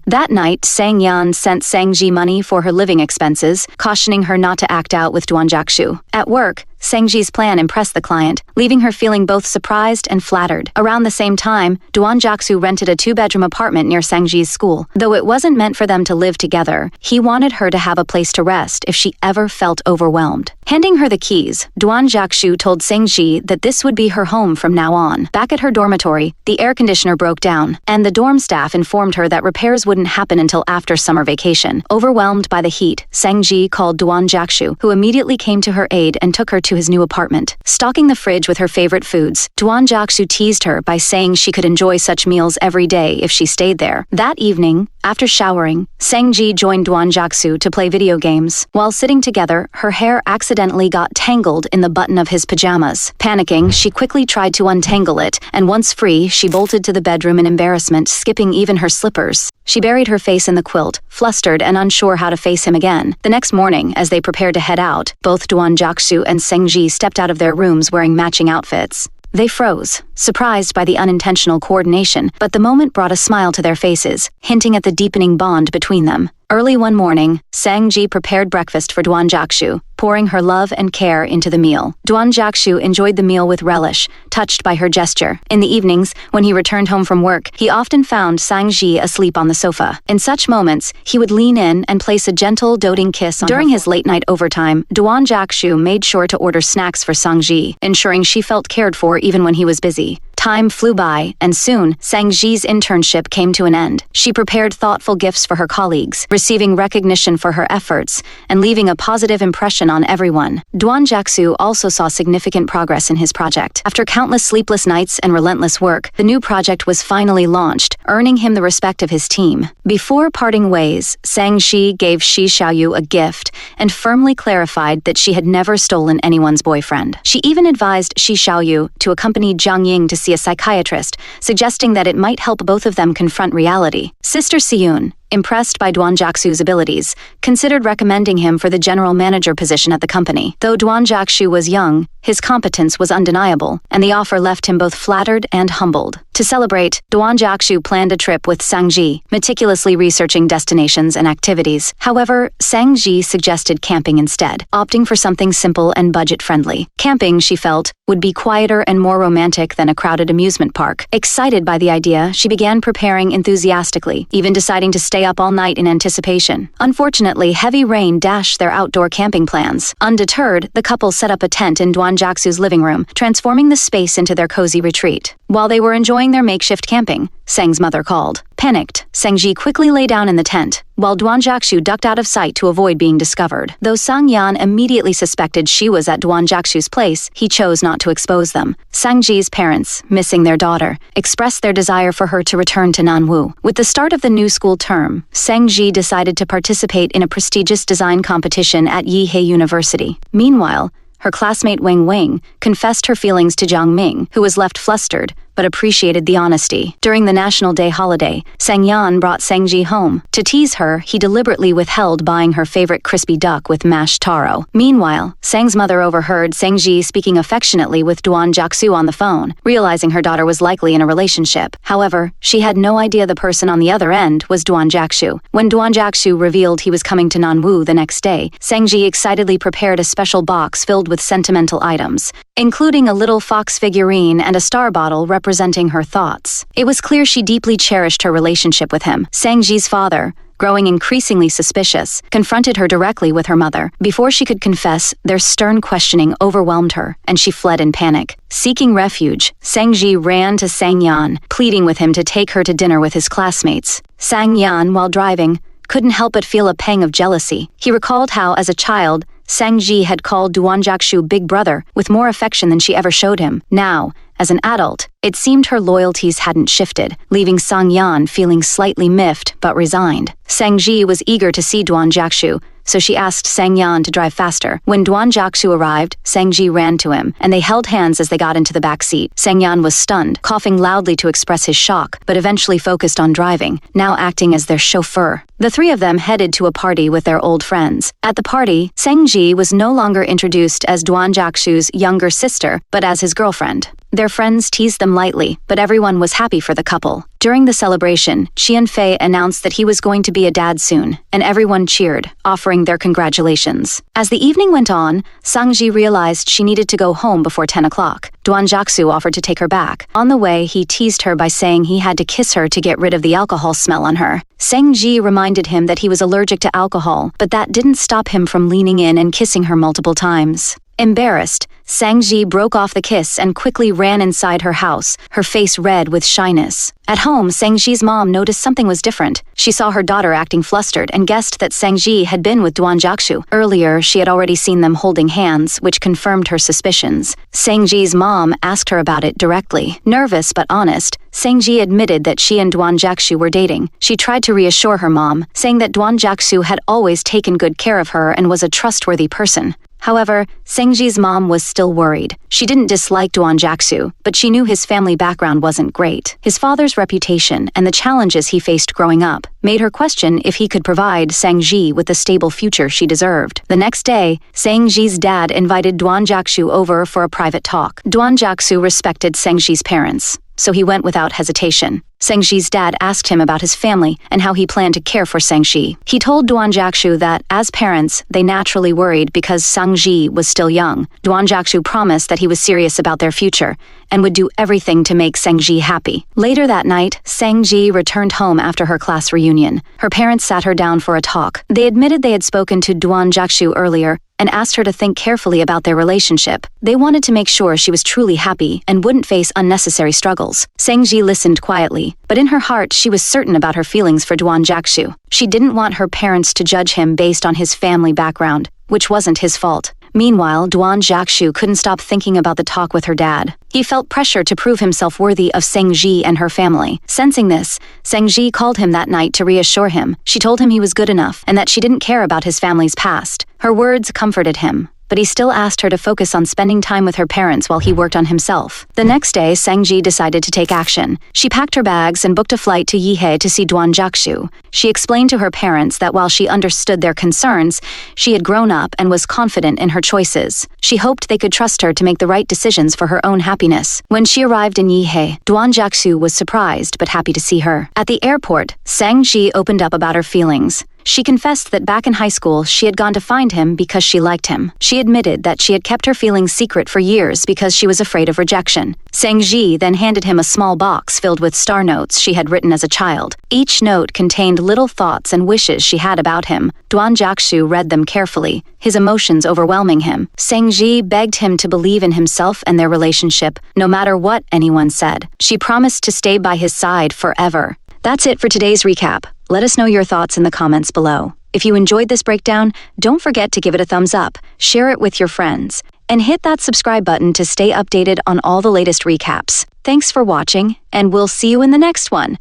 That night, Sang Yan sent Sang Ji money for her living expenses, cautioning her not to act out with Duan Jiaxu. At work, Sang Ji's plan impressed the client, leaving her feeling both surprised and flattered. Around the same time, Duan Jiaxu rented a 2-bedroom apartment near Sang Ji's school. Though it wasn't meant for them to live together, he wanted her to have a place to rest if she ever felt overwhelmed. Handing her the keys, Duan Jiaxu told Sang Ji that this would be her home from now on. Back at her dormitory, the air conditioner broke down, and the dorm staff informed her that repairs wouldn't happen until after summer vacation. Overwhelmed by the heat, Sang Ji called Duan Jiaxu, who immediately came to her aid and took her to his new apartment. Stocking the fridge with her favorite foods, Duan Jiaxu teased her by saying she could enjoy such meals every day if she stayed there. That evening, after showering, Sang Ji joined Duan Jiaxu to play video games. While sitting together, her hair accidentally got tangled in the button of his pajamas. Panicking, she quickly tried to untangle it, and once free, she bolted to the bedroom in embarrassment, skipping even her slippers. She buried her face in the quilt, flustered and unsure how to face him again. The next morning, as they prepared to head out, both Duan Jiaxu and Sang Ji stepped out of their rooms wearing matching outfits. They froze, surprised by the unintentional coordination, but the moment brought a smile to their faces, hinting at the deepening bond between them. Early one morning, Sang Ji prepared breakfast for Duan Jiaxu, pouring her love and care into the meal. Duan Jiaxu enjoyed the meal with relish, touched by her gesture. In the evenings, when he returned home from work, he often found Sang Ji asleep on the sofa. In such moments, he would lean in and place a gentle, doting kiss on her. During his late-night overtime, Duan Jiaxu made sure to order snacks for Sang Ji, ensuring she felt cared for even when he was busy. Time flew by, and soon, Sang Ji's internship came to an end. She prepared thoughtful gifts for her colleagues, receiving recognition for her efforts, and leaving a positive impression on everyone. Duan Jiaxu also saw significant progress in his project. After countless sleepless nights and relentless work, the new project was finally launched, earning him the respect of his team. Before parting ways, Sang Ji gave Shi Xiaoyu a gift and firmly clarified that she had never stolen anyone's boyfriend. She even advised Shi Xiaoyu to accompany Jiang Ying to see a psychiatrist, suggesting that it might help both of them confront reality. Sister Siyun, impressed by Duan Jiaxu's abilities, considered recommending him for the general manager position at the company. Though Duan Jiaxu was young, his competence was undeniable, and the offer left him both flattered and humbled. To celebrate, Duan Jiaxu planned a trip with Sang Ji, meticulously researching destinations and activities. However, Sang Ji suggested camping instead, opting for something simple and budget-friendly. Camping, she felt, would be quieter and more romantic than a crowded amusement park. Excited by the idea, she began preparing enthusiastically, even deciding to stay up all night in anticipation. Unfortunately, heavy rain dashed their outdoor camping plans. Undeterred, the couple set up a tent in Duan Jiaxu's living room, transforming the space into their cozy retreat. While they were enjoying their makeshift camping, Sang's mother called. Panicked, Sang Ji quickly lay down in the tent, while Duan Jiaxu ducked out of sight to avoid being discovered. Though Sang Yan immediately suspected she was at Duan Jiaxu's place, he chose not to expose them. Sang Ji's parents, missing their daughter, expressed their desire for her to return to Nanwu. With the start of the new school term, Sang Ji decided to participate in a prestigious design competition at Yihei University. Meanwhile, her classmate Wang Wing confessed her feelings to Jiang Ming, who was left flustered, but appreciated the honesty. During the National Day holiday, Sang Yan brought Sang Ji home. To tease her, he deliberately withheld buying her favorite crispy duck with mashed taro. Meanwhile, Sang's mother overheard Sang Ji speaking affectionately with Duan Jiaxu on the phone, realizing her daughter was likely in a relationship. However, she had no idea the person on the other end was Duan Jiaxu. When Duan Jiaxu revealed he was coming to Nanwu the next day, Sang Ji excitedly prepared a special box filled with sentimental items, including a little fox figurine and a star bottle representing her thoughts. It was clear she deeply cherished her relationship with him. Sang Ji's father, growing increasingly suspicious, confronted her directly with her mother. Before she could confess, their stern questioning overwhelmed her, and she fled in panic. Seeking refuge, Sang Ji ran to Sang Yan, pleading with him to take her to dinner with his classmates. Sang Yan, while driving, couldn't help but feel a pang of jealousy. He recalled how, as a child, Sang Ji had called Duan Jiaxu Big Brother with more affection than she ever showed him. Now, as an adult, it seemed her loyalties hadn't shifted, leaving Sang Yan feeling slightly miffed but resigned. Sang Ji was eager to see Duan Jiaxu, so she asked Sang Yan to drive faster. When Duan Jiaxu arrived, Sang Ji ran to him, and they held hands as they got into the back seat. Sang Yan was stunned, coughing loudly to express his shock, but eventually focused on driving, now acting as their chauffeur. The three of them headed to a party with their old friends. At the party, Sang Ji was no longer introduced as Duan Jiaxu's younger sister, but as his girlfriend. Their friends teased them lightly, but everyone was happy for the couple. During the celebration, Qianfei announced that he was going to be a dad soon, and everyone cheered, offering their congratulations. As the evening went on, Sangji realized she needed to go home before 10 o'clock. Duan Jiaxu offered to take her back. On the way, he teased her by saying he had to kiss her to get rid of the alcohol smell on her. Sangji reminded him that he was allergic to alcohol, but that didn't stop him from leaning in and kissing her multiple times. Embarrassed, Sangji broke off the kiss and quickly ran inside her house, her face red with shyness. At home, Sangji's mom noticed something was different. She saw her daughter acting flustered and guessed that Sangji had been with Duan Jiaxu. Earlier, she had already seen them holding hands, which confirmed her suspicions. Sangji's mom asked her about it directly. Nervous but honest, Sangji admitted that she and Duan Jiaxu were dating. She tried to reassure her mom, saying that Duan Jiaxu had always taken good care of her and was a trustworthy person. However, Sangji's mom was still worried. She didn't dislike Duan Jiaxu, but she knew his family background wasn't great. His father's reputation and the challenges he faced growing up made her question if he could provide Sangji with the stable future she deserved. The next day, Sangji's dad invited Duan Jiaxu over for a private talk. Duan Jiaxu respected Sangji's parents, so he went without hesitation. Sangji's dad asked him about his family and how he planned to care for Sangji. He told Duan Jiaxu that, as parents, they naturally worried because Sangji was still young. Duan Jiaxu promised that he was serious about their future and would do everything to make Sangji happy. Later that night, Sangji returned home after her class reunion. Her parents sat her down for a talk. They admitted they had spoken to Duan Jiaxu earlier and asked her to think carefully about their relationship. They wanted to make sure she was truly happy and wouldn't face unnecessary struggles. Sangji listened quietly, but in her heart she was certain about her feelings for Duan Jiaxu. She didn't want her parents to judge him based on his family background, which wasn't his fault. Meanwhile, Duan Jiaxu couldn't stop thinking about the talk with her dad. He felt pressure to prove himself worthy of Sangji and her family. Sensing this, Sangji called him that night to reassure him. She told him he was good enough and that she didn't care about his family's past. Her words comforted him, but he still asked her to focus on spending time with her parents while he worked on himself. The next day, Sangji decided to take action. She packed her bags and booked a flight to Yihai to see Duan Jiaxu. She explained to her parents that while she understood their concerns, she had grown up and was confident in her choices. She hoped they could trust her to make the right decisions for her own happiness. When she arrived in Yihai, Duan Jiaxu was surprised but happy to see her. At the airport, Sangji opened up about her feelings. She confessed that back in high school, she had gone to find him because she liked him. She admitted that she had kept her feelings secret for years because she was afraid of rejection. Sangji then handed him a small box filled with star notes she had written as a child. Each note contained little thoughts and wishes she had about him. Duan Jiaxu read them carefully, his emotions overwhelming him. Sangji begged him to believe in himself and their relationship, no matter what anyone said. She promised to stay by his side forever. That's it for today's recap. Let us know your thoughts in the comments below. If you enjoyed this breakdown, don't forget to give it a thumbs up, share it with your friends, and hit that subscribe button to stay updated on all the latest recaps. Thanks for watching, and we'll see you in the next one.